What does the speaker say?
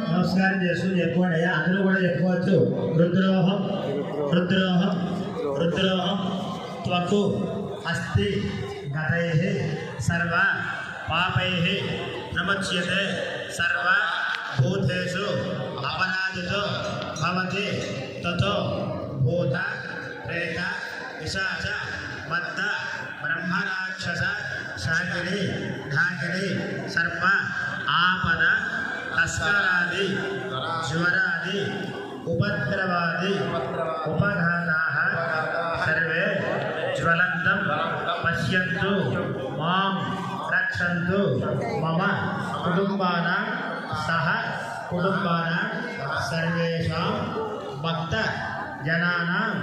నమస్కారం చేస్తూ చెప్పుకోండి అయ్యా, అందరూ కూడా చెప్పుకోవచ్చు. రుద్రోహం రుద్రోహం రుద్రోహం త్వకు అస్తి గతై సర్వ పాపై ప్రముచ్యతే సర్వ భూతేషు అపరాజితో భవతి తతో భూత ప్రేత పిశాచ బద్ధ బ్రహ్మరాక్షస శాకిని ఢాకిని సర్వ ఆపద తస్కరాది జ్వరాది ఉపద్రవాది ఉపఘాతాః సర్వే జ్వలంతం పశ్యంతు మాం రక్షन्तు మమ కుటుంబానాం సహ కుటుంబానాం సర్వేషాం భక్త జనానాం